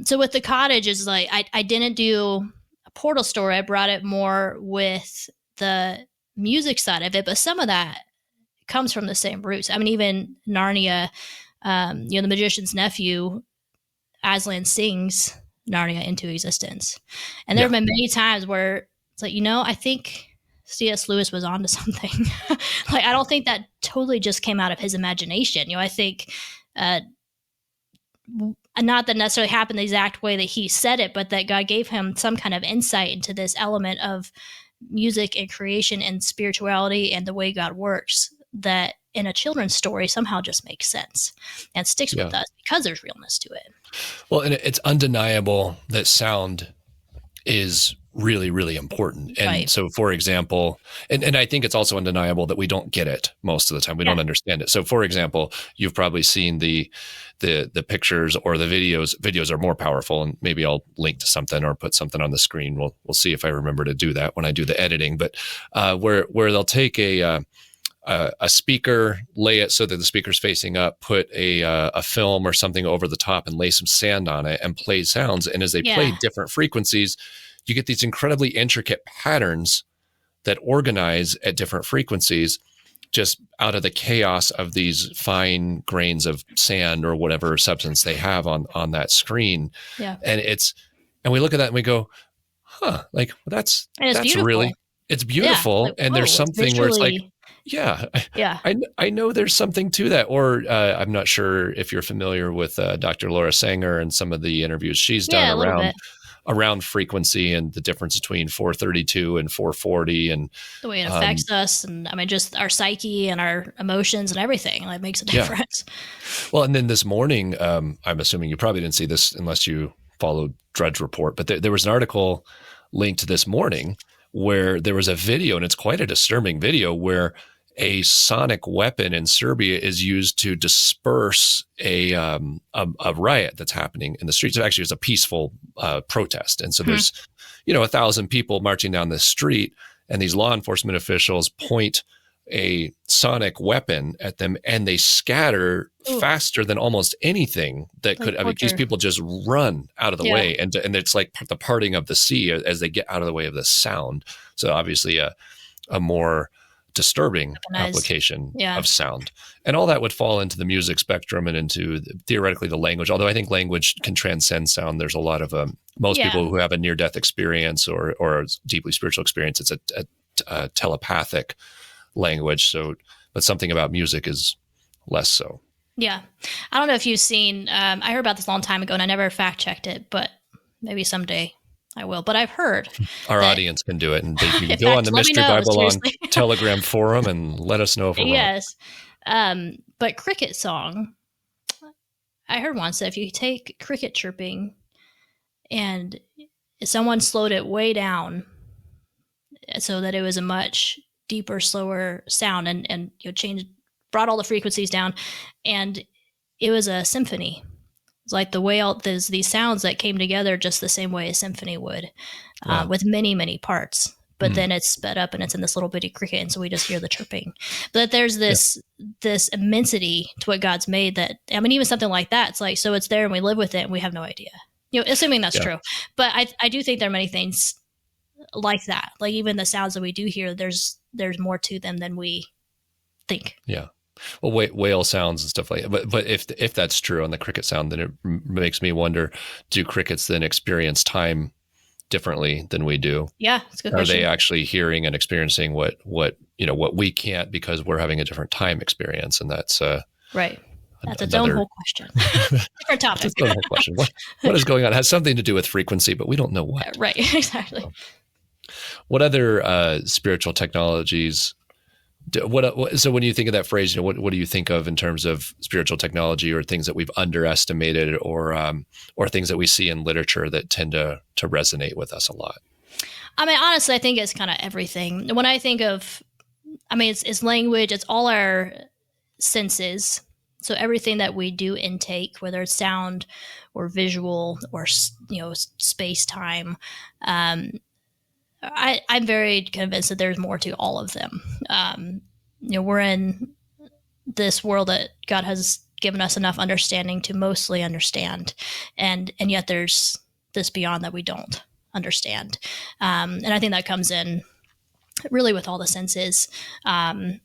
So with the cottage is like I didn't do a portal story. I brought it more with the music side of it, but some of that comes from the same roots. I mean, even Narnia, the magician's nephew, Aslan sings Narnia into existence. And there yeah, have been many times where it's like, I think C.S. Lewis was onto something. Like, I don't think that totally just came out of his imagination. I think not that necessarily happened the exact way that he said it, but that God gave him some kind of insight into this element of music and creation and spirituality and the way God works that in a children's story somehow just makes sense and sticks yeah. with us because there's realness to it. Well, and it's undeniable that sound is really, really important. And Right. so, for example, and I think it's also undeniable that we don't get it most of the time. We Yeah. don't understand it. So, for example, you've probably seen the pictures or the videos. Videos are more powerful, and maybe I'll link to something or put something on the screen. We'll see if I remember to do that when I do the editing. But where they'll take a speaker, lay it so that the speaker's facing up, put a film or something over the top and lay some sand on it and play sounds. And as they play Yeah. different frequencies, you get these incredibly intricate patterns that organize at different frequencies just out of the chaos of these fine grains of sand or whatever substance they have on that screen. Yeah. And we look at that and we go, like, well, that's beautiful. really, it's beautiful. Like, and there's something where it's like, yeah, yeah. I know there's something to that. Or I'm not sure if you're familiar with Dr. Laura Sanger and some of the interviews she's done around frequency and the difference between 432 and 440 and the way it affects us, and just our psyche and our emotions and everything. Like, makes a difference. Yeah. Well, and then this morning, I'm assuming you probably didn't see this unless you followed Drudge Report, but there was an article linked this morning where there was a video, and it's quite a disturbing video, where a sonic weapon in Serbia is used to disperse a riot that's happening in the streets. It actually was a peaceful protest. And so there's, 1,000 people marching down this street, and these law enforcement officials point a sonic weapon at them, and they scatter faster than almost anything that could. I mean, these people just run out of the way, and it's like the parting of the sea as they get out of the way of the sound. So obviously a more disturbing application of sound, and all that would fall into the music spectrum and into theoretically the language. Although I think language can transcend sound. There's a lot of most people who have a near-death experience or a deeply spiritual experience, it's a telepathic language. So, but something about music is less so. Yeah, I don't know if you've seen. I heard about this a long time ago, and I never fact checked it, but maybe someday I will. But I've heard our audience can do it, and they can go on the Mystery Bible on Telegram forum and let us know if we're wrong. Yes, but cricket song, I heard once that if you take cricket chirping and someone slowed it way down so that it was a much deeper, slower sound, and brought all the frequencies down, and it was a symphony. It's like the way all these sounds that came together just the same way a symphony would, with many, many parts. But then it's sped up and it's in this little bitty cricket, and so we just hear the chirping. But there's this immensity to what God's made that, even something like that, it's like, so it's there and we live with it and we have no idea. assuming that's Yeah. true. But I do think there are many things like that. Like even the sounds that we do hear, there's more to them than we think. Yeah. Well, whale sounds and stuff like that. But if that's true on the cricket sound, then it makes me wonder: do crickets then experience time differently than we do? Yeah, it's a good Are question. they actually hearing and experiencing what we can't because we're having a different time experience? And that's Right. That's its own another whole question. Different topic. that's another question. What is going on? It has something to do with frequency, but we don't know what. Right. Exactly. What other spiritual technologies? So when you think of that phrase, what do you think of in terms of spiritual technology, or things that we've underestimated, or things that we see in literature that tend to resonate with us a lot? I mean, honestly, I think it's kind of everything. When I think of, it's language, it's all our senses. So everything that we do intake, whether it's sound or visual or space time, I'm very convinced that there's more to all of them. We're in this world that God has given us enough understanding to mostly understand, and yet there's this beyond that we don't understand, and I think that comes in really with all the senses. I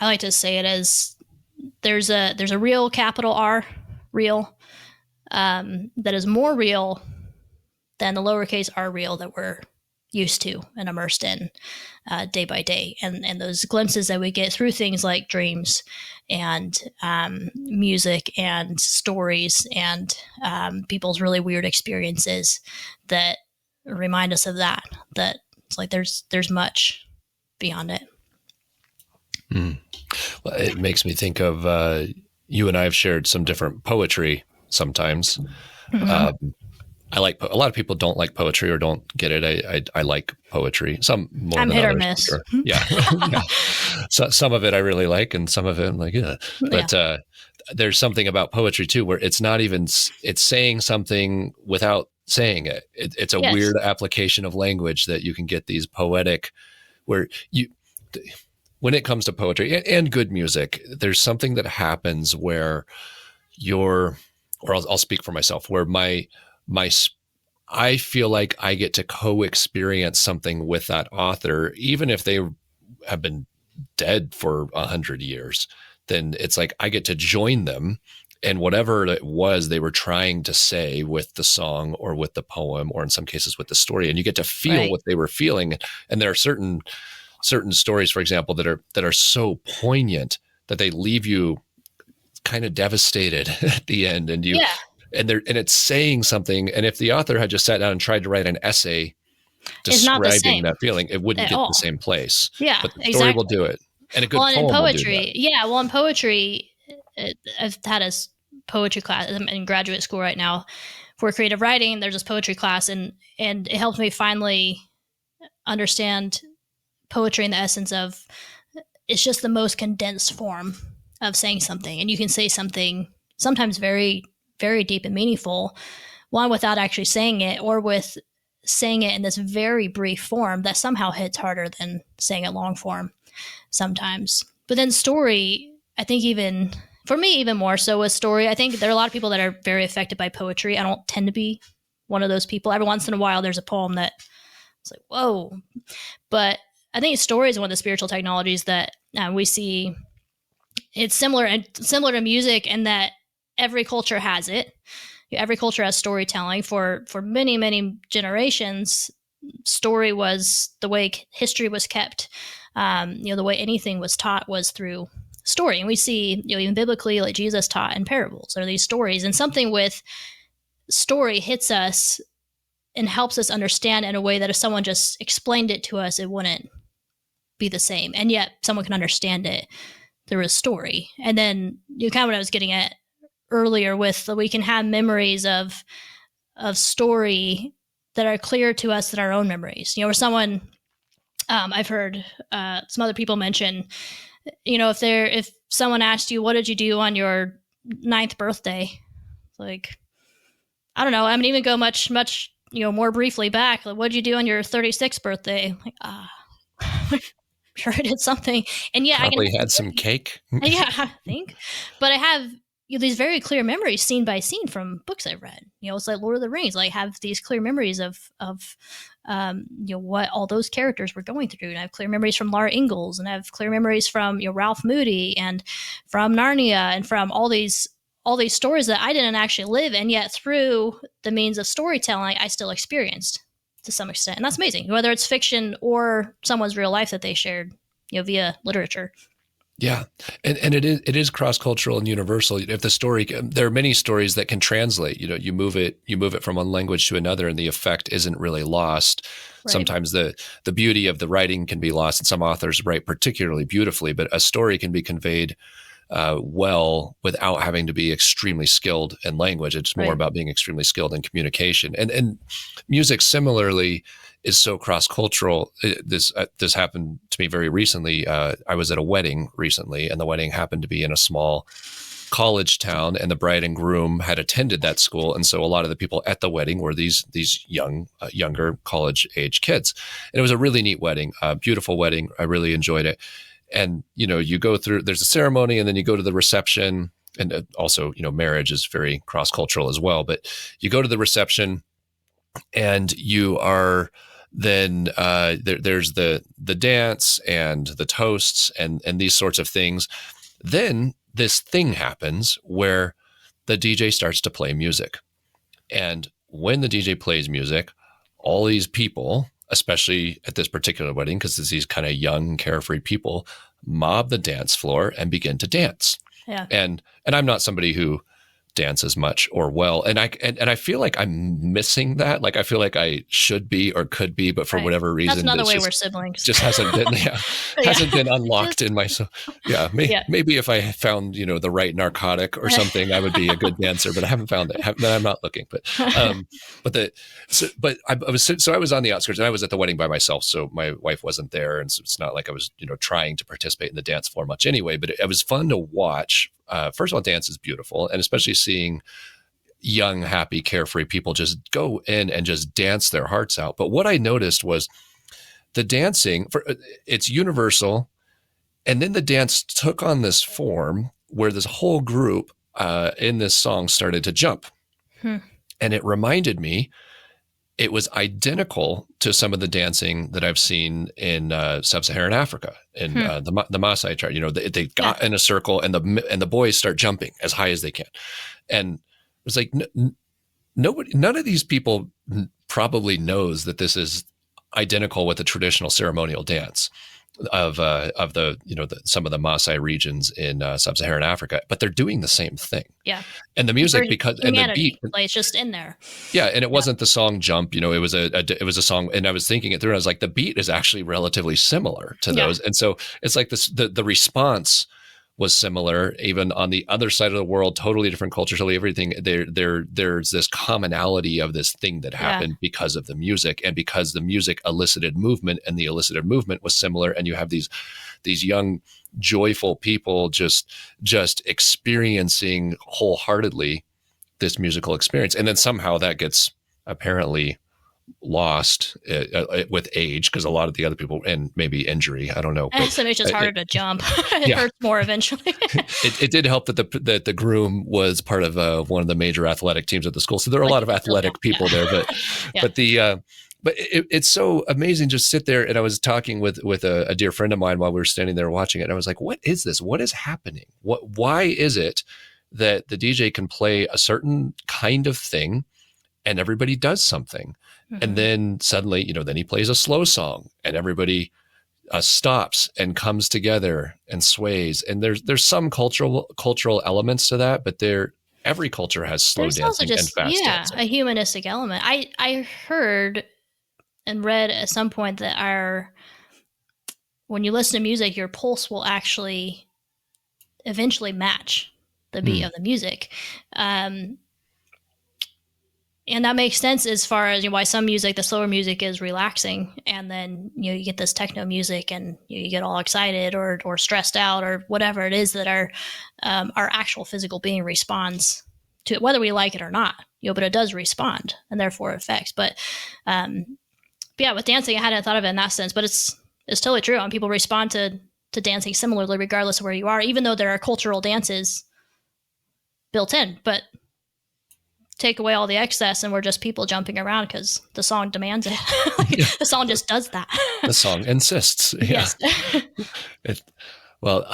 like to say it as there's a real, capital R, real, that is more real than the lowercase r real that we're used to and immersed in day by day, and those glimpses that we get through things like dreams and music and stories and people's really weird experiences that remind us of that it's like there's much beyond it. Well, it makes me think of you and I have shared some different poetry sometimes. I like a lot of people don't like poetry or don't get it. I like poetry. Some more I'm than hit others. or miss. Sure. Yeah. Yeah. So some of it I really like, and some of it I'm like, yeah. But there's something about poetry too, where it's not even it's saying something without saying it. It's a weird application of language that you can get these poetic, where when it comes to poetry and good music, there's something that happens where I'll speak for myself, where I feel like I get to co-experience something with that author, even if they have been dead for 100 years. Then it's like I get to join them in whatever it was they were trying to say with the song or with the poem, or in some cases with the story, and you get to feel what they were feeling. And there are certain stories, for example, that are so poignant that they leave you kind of devastated at the end, and and it's saying something. And if the author had just sat down and tried to write an essay describing that feeling, it wouldn't get to the same place. Yeah, but the story will do it, and a good poem in poetry, will do that. In poetry, I've had a poetry class. I'm in graduate school right now for creative writing. There's this poetry class, and it helped me finally understand poetry in the essence of it's just the most condensed form of saying something, and you can say something sometimes very, very deep and meaningful, one without actually saying it, or with saying it in this very brief form that somehow hits harder than saying it long form sometimes. But then story, I think even for me, even more so with story, I think there are a lot of people that are very affected by poetry. I don't tend to be one of those people. Every once in a while, there's a poem that it's like, whoa. But I think story is one of the spiritual technologies that we see. It's similar to music in that every culture has it. Every culture has storytelling. For many, many generations, story was the way history was kept. The way anything was taught was through story. And we see, even biblically, like Jesus taught in parables or these stories. And something with story hits us and helps us understand in a way that if someone just explained it to us, it wouldn't be the same. And yet someone can understand it through a story. And then kind of what I was getting at earlier with we can have memories of story that are clearer to us than our own memories. Where someone, I've heard some other people mention, if someone asked you, what did you do on your 9th birthday? Like, I don't know. I mean, even go much, more briefly back. Like, what did you do on your 36th birthday? Like, sure I did something. And yeah, probably had some cake. Yeah, I think. But I have, these very clear memories scene by scene from books I've read. It's like Lord of the Rings. Like, have these clear memories of what all those characters were going through. And I have clear memories from Laura Ingalls, and I have clear memories from Ralph Moody and from Narnia and from all these stories that I didn't actually live, and yet through the means of storytelling, I still experienced to some extent. And that's amazing, whether it's fiction or someone's real life that they shared, via literature. Yeah. And it is cross-cultural and universal. If the story, there are many stories that can translate, you move it from one language to another and the effect isn't really lost. Right. Sometimes the beauty of the writing can be lost, and some authors write particularly beautifully, but a story can be conveyed well without having to be extremely skilled in language. It's more about being extremely skilled in communication. And music similarly is so cross-cultural. This happened to me very recently. I was at a wedding recently, and the wedding happened to be in a small college town, and the bride and groom had attended that school. And so a lot of the people at the wedding were these younger college-age kids. And it was a really neat wedding, a beautiful wedding. I really enjoyed it. And, you go through, there's a ceremony, and then you go to the reception. And also, marriage is very cross-cultural as well. But you go to the reception, and you are then there's the dance and the toasts and these sorts of things. Then this thing happens where the DJ starts to play music. And when the DJ plays music, all these people, especially at this particular wedding, because it's these kind of young, carefree people, mob the dance floor and begin to dance. Yeah. And I'm not somebody who dances much or well, and I feel like I'm missing that. Like, I feel like I should be or could be, but for whatever reason, that's another way we're siblings. Just hasn't been hasn't been unlocked in my. So maybe if I found the right narcotic or something, I would be a good dancer. But I haven't found it. I'm not looking. But I was on the outskirts, and I was at the wedding by myself, so my wife wasn't there, and so it's not like I was trying to participate in the dance floor much anyway. But it was fun to watch. First of all, dance is beautiful, and especially seeing young, happy, carefree people just go in and just dance their hearts out. But what I noticed was the dancing, it's universal, and then the dance took on this form where this whole group in this song started to jump. And it reminded me, it was identical to some of the dancing that I've seen in sub-Saharan Africa, in the Maasai tribe. They got in a circle, and the boys start jumping as high as they can. And it was like none of these people probably knows that this is identical with the traditional ceremonial dance of some of the Maasai regions in sub-Saharan Africa, but they're doing the same thing. Yeah. And the music, and the beat, it's just in there. Yeah, and it wasn't the song Jump. It was a song, and I was thinking it through, and I was like, the beat is actually relatively similar to those, and so it's like this. The response was similar, even on the other side of the world, totally different culture, totally everything. There's this commonality of this thing that happened because of the music, and because the music elicited movement, and the elicited movement was similar, and you have these young, joyful people just experiencing wholeheartedly this musical experience. And then somehow that gets apparently lost with age, because a lot of the other people, and maybe injury, I don't know. But so it's just harder to jump. It hurts more eventually. It did help that the groom was part of one of the major athletic teams at the school. So there are a lot of athletic people there, but it's so amazing just sit there. And I was talking with a dear friend of mine while we were standing there watching it. And I was like, what is this? What is happening? Why is it that the DJ can play a certain kind of thing and everybody does something? And then suddenly, then he plays a slow song and everybody stops and comes together and sways. And there's some cultural elements to that, but every culture has slow dancing and fast dancing. A humanistic element. I heard and read at some point that when you listen to music, your pulse will actually eventually match the beat of the music. And that makes sense as far as why some music, the slower music, is relaxing, and then you get this techno music, and you get all excited or stressed out or whatever it is that our actual physical being responds to it, whether we like it or not. But it does respond, and therefore it affects. But with dancing, I hadn't thought of it in that sense, but it's totally true. And people respond to dancing similarly, regardless of where you are, even though there are cultural dances built in, but take away all the excess and we're just people jumping around because the song demands it. The song just does that. The song insists. Yes. But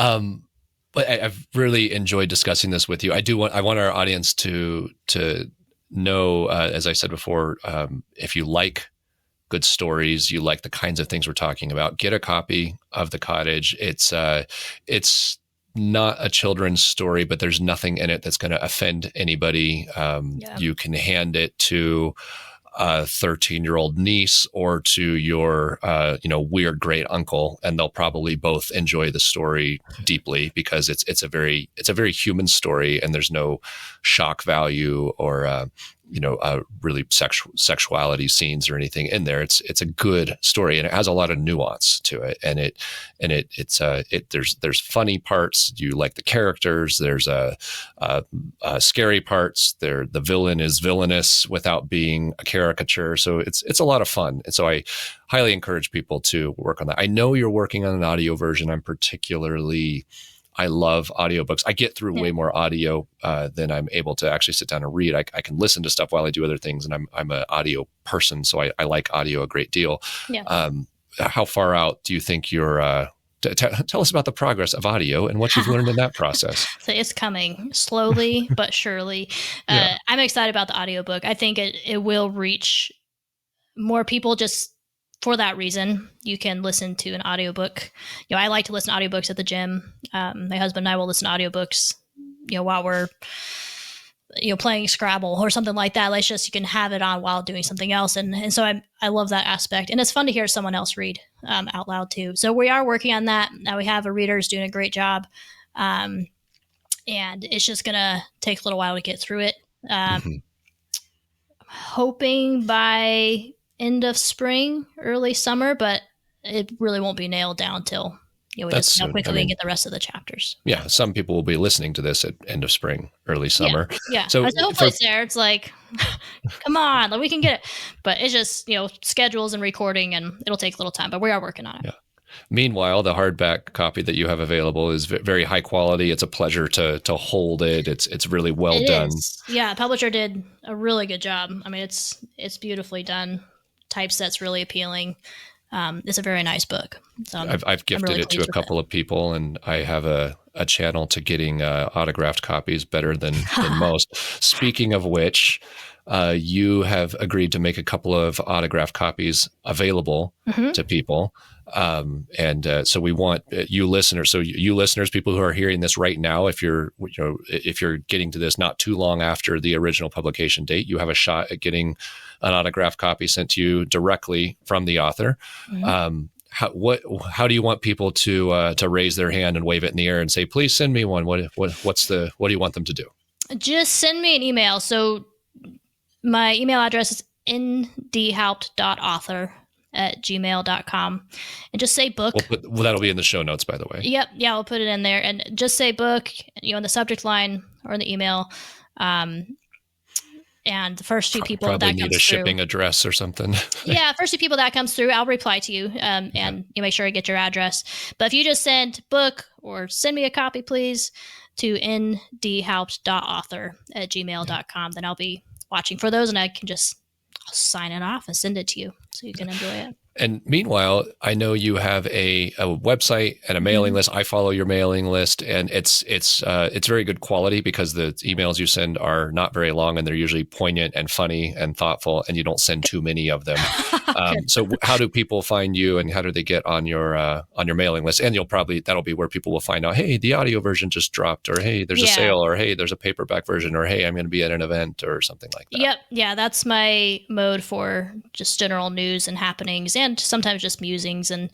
I've really enjoyed discussing this with you. I want our audience to know, as I said before, if you like good stories, you like the kinds of things we're talking about, get a copy of The Cottage. It's not a children's story, but there's nothing in it that's going to offend anybody. You can hand it to a 13-year-old niece or to your, weird great uncle, and they'll probably both enjoy the story deeply because it's a very human story, and there's no shock value or really sexuality scenes or anything in there. It's a good story, and it has a lot of nuance to it. And there's funny parts. You like the characters. There's scary parts. The villain is villainous without being a caricature. So it's a lot of fun. And so I highly encourage people to work on that. I know you're working on an audio version. I love audiobooks. I get through way more audio than I'm able to actually sit down and read. I can listen to stuff while I do other things, and I'm an audio person, so I like audio a great deal. Yeah. How far out do you think you're? Tell us about the progress of audio and what you've learned in that process. So it's coming slowly but surely. I'm excited about the audiobook. I think it will reach more people just for that reason. You can listen to an audiobook. I like to listen to audiobooks at the gym. My husband and I will listen to audiobooks, while we're, playing Scrabble or something like that. Like, you can have it on while doing something else. And so I love that aspect. And it's fun to hear someone else read out loud too. So we are working on that. Now we have a reader who's doing a great job. And it's just going to take a little while to get through it. Hoping by end of spring, early summer, but it really won't be nailed down till we just see how quickly we get the rest of the chapters. Yeah, some people will be listening to this at end of spring, early summer. Yeah. So hopefully it's there. It's like, come on, we can get it. But it's just schedules and recording, and it'll take a little time. But we are working on it. Yeah. Meanwhile, the hardback copy that you have available is very high quality. It's a pleasure to hold it. It's really well done. Yeah, the publisher did a really good job. I mean, it's beautifully done. Typeset's really appealing. It's a very nice book. So I've gifted really it to a couple of people, and I have a channel to getting autographed copies better than most. Speaking of which, you have agreed to make a couple of autographed copies available to people. So we want you listeners. So you listeners, people who are hearing this right now, if you're getting to this not too long after the original publication date, you have a shot at getting an autographed copy sent to you directly from the author. How do you want people to raise their hand and wave it in the air and say, please send me one? What do you want them to do? Just send me an email. So my email address is ndhaupt.author@gmail.com, and just say book. That'll be in the show notes, by the way. Yep. Yeah, we'll put it in there, and just say book, in the subject line or in the email. And the first few people probably that comes need a shipping address or something. Yeah, first few people that comes through, I'll reply to you, and you make sure I get your address. But if you just send book or send me a copy, please, to ndhaupt.author@gmail.com, then I'll be watching for those, and I can just sign it off and send it to you so you can enjoy it. And meanwhile, I know you have a website and a mailing list. I follow your mailing list, and it's very good quality because the emails you send are not very long, and they're usually poignant and funny and thoughtful, and you don't send too many of them. So how do people find you, and how do they get on your mailing list? And that'll be where people will find out, hey, the audio version just dropped, or hey, there's a sale, or hey, there's a paperback version, or hey, I'm going to be at an event or something like that. Yep. Yeah, that's my mode for just general news and happenings, and sometimes just musings and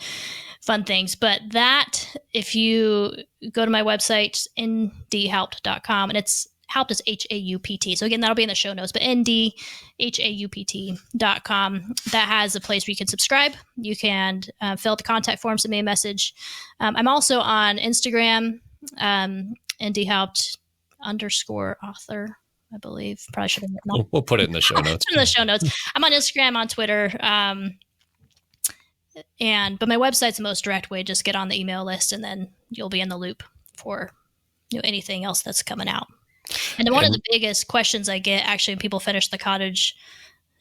fun things. But that, if you go to my website, ndhaupt.com, and it's Haupt is Haupt. So again, that'll be in the show notes, but ndhaupt.com, that has a place where you can subscribe. You can fill out the contact form, send me a message. I'm also on Instagram, ndhaupt_author, I believe. Probably should have. We'll put it in the show notes. In the show notes. I'm on Instagram, on Twitter. But my website's the most direct way. Just get on the email list, and then you'll be in the loop for anything else that's coming out. And then one of And the biggest questions I get actually when people finish The Cottage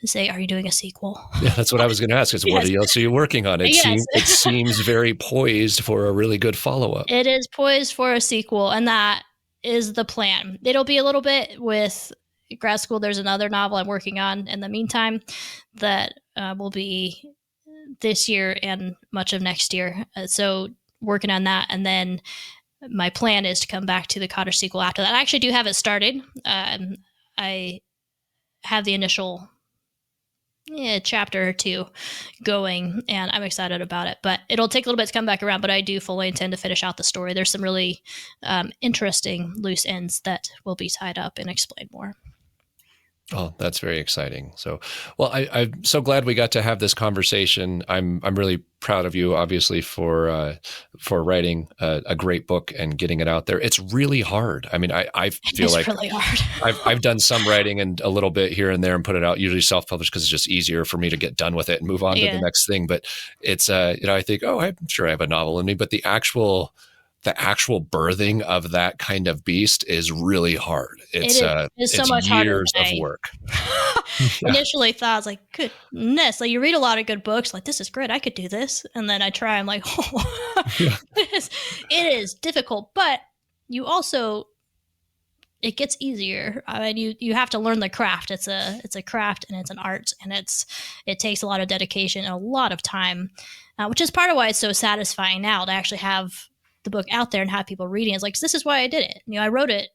is say, "Are you doing a sequel?" yeah, that's what I was going to ask is what Yes. else are you working on? Yes. It seems very poised for a really good follow-up. It is poised for a sequel, and that is the plan. It'll be a little bit with grad school. There's another novel I'm working on in the meantime that will be this year and much of next year. So working on that, and then my plan is to come back to the Cottage sequel after that. I actually do have it started. I have the initial chapter or two going, and I'm excited about it. But it'll take a little bit to come back around, but I do fully intend to finish out the story. There's some really interesting loose ends that will be tied up and explained more. Oh, that's very exciting. So, well, I'm so glad we got to have this conversation. I'm really proud of you, obviously, for writing a great book and getting it out there. It's really hard. I mean, I feel It's like really hard. I've done some writing and a little bit here and there and put it out, usually self-published because it's just easier for me to get done with it and move on to the next thing. But it's I think, oh, I'm sure I have a novel in me, but the actual birthing of that kind of beast is really hard. It's so much years harder of work. initially thought. I was like, goodness, like you read a lot of good books, like this is great, I could do this, and then I try, I'm like, oh, it is difficult, but you also, it gets easier. I mean, you have to learn the craft. It's a craft, and it's an art, and it takes a lot of dedication and a lot of time, which is part of why it's so satisfying now to actually have the book out there and have people reading. It's like, this is why I did it. I wrote it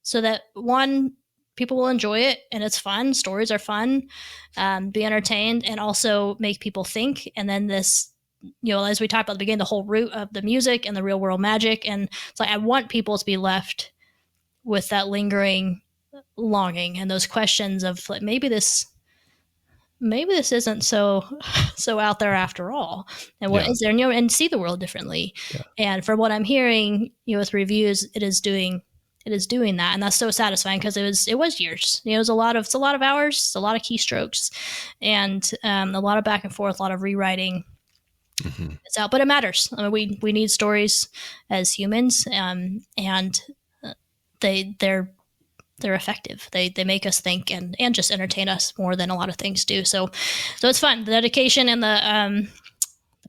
so that one, people will enjoy it and it's fun. Stories are fun, be entertained, and also make people think. And then this, as we talked about at the beginning, the whole root of the music and the real world magic. And it's like, I want people to be left with that lingering longing and those questions of like, maybe this isn't so out there after all, and what is there, and see the world differently. And from what I'm hearing, with reviews, it is doing that, and that's so satisfying because it was years. It was a lot of hours, a lot of keystrokes, and a lot of back and forth, a lot of rewriting. Mm-hmm. It's out, but it matters. I mean, we need stories as humans, and they're effective. They make us think and just entertain us more than a lot of things do. So it's fun. The dedication and the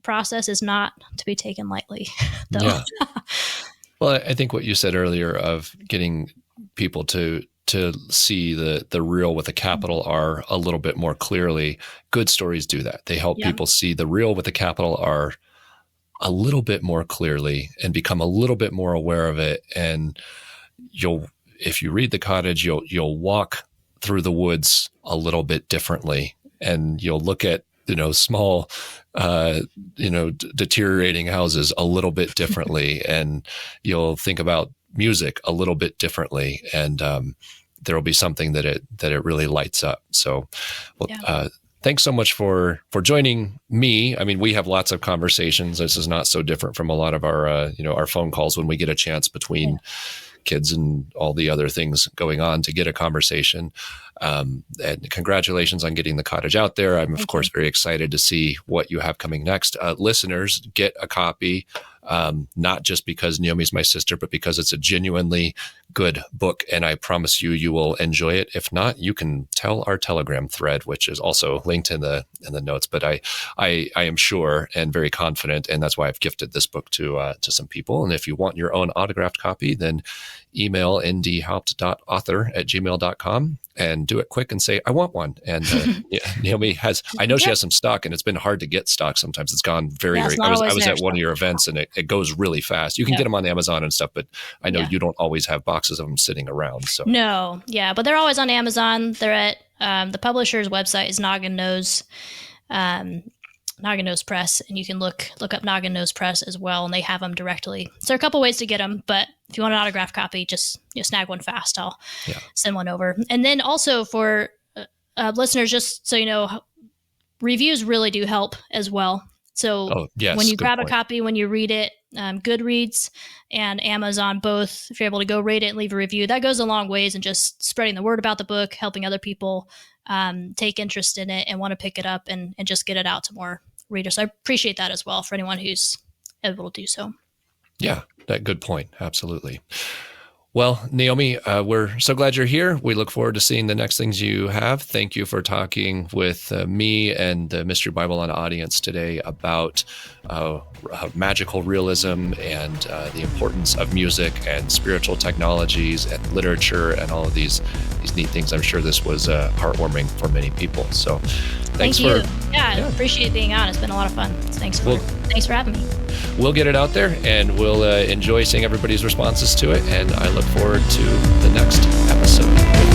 process is not to be taken lightly, though. Yeah. Well, I think what you said earlier of getting people to see the real with a capital R a little bit more clearly, good stories do that. They help people see the real with a capital R a little bit more clearly and become a little bit more aware of it. And if you read The Cottage, you'll walk through the woods a little bit differently, and you'll look at small deteriorating houses a little bit differently, and you'll think about music a little bit differently, and there will be something that it really lights up. So, thanks so much for joining me. I mean, we have lots of conversations. This is not so different from a lot of our our phone calls when we get a chance between kids and all the other things going on to get a conversation. And congratulations on getting The Cottage out there. I'm, of course, very excited to see what you have coming next. Listeners, get a copy, not just because Naomi's my sister, but because it's a genuinely good book, and I promise you will enjoy it. If not, you can tell our Telegram thread, which is also linked in the notes. But I am sure and very confident, and that's why I've gifted this book to some people. And if you want your own autographed copy, then email ndhaupt.author@gmail.com and do it quick and say, I want one. And Naomi I know she has some stock, and it's been hard to get stock. Sometimes it's gone very, very, I was at one of your events, and it goes really fast. You can get them on Amazon and stuff, but I know you don't always have boxes of them sitting around. So no. Yeah. But they're always on Amazon. They're at, the publisher's website is Noggin Nose Press, and you can look up Noggin Nose Press as well, and they have them directly. So there are a couple ways to get them, but if you want an autographed copy, just snag one fast. I'll send one over. And then also for listeners, just so you know, reviews really do help as well. So when you grab a copy, when you read it, Goodreads and Amazon, both, if you're able to go rate it and leave a review, that goes a long ways in just spreading the word about the book, helping other people take interest in it and want to pick it up and just get it out to more readers. So I appreciate that as well for anyone who's able to do so. Yeah, that good point. Absolutely. Well, Naomi, we're so glad you're here. We look forward to seeing the next things you have. Thank you for talking with me and the Mystery Bible On audience today about magical realism and the importance of music and spiritual technologies and literature and all of these neat things. I'm sure this was heartwarming for many people. So thanks Thank you. for... I appreciate being on. It's been a lot of fun. Thanks for having me. We'll get it out there, and we'll enjoy seeing everybody's responses to it. And I look forward to the next episode.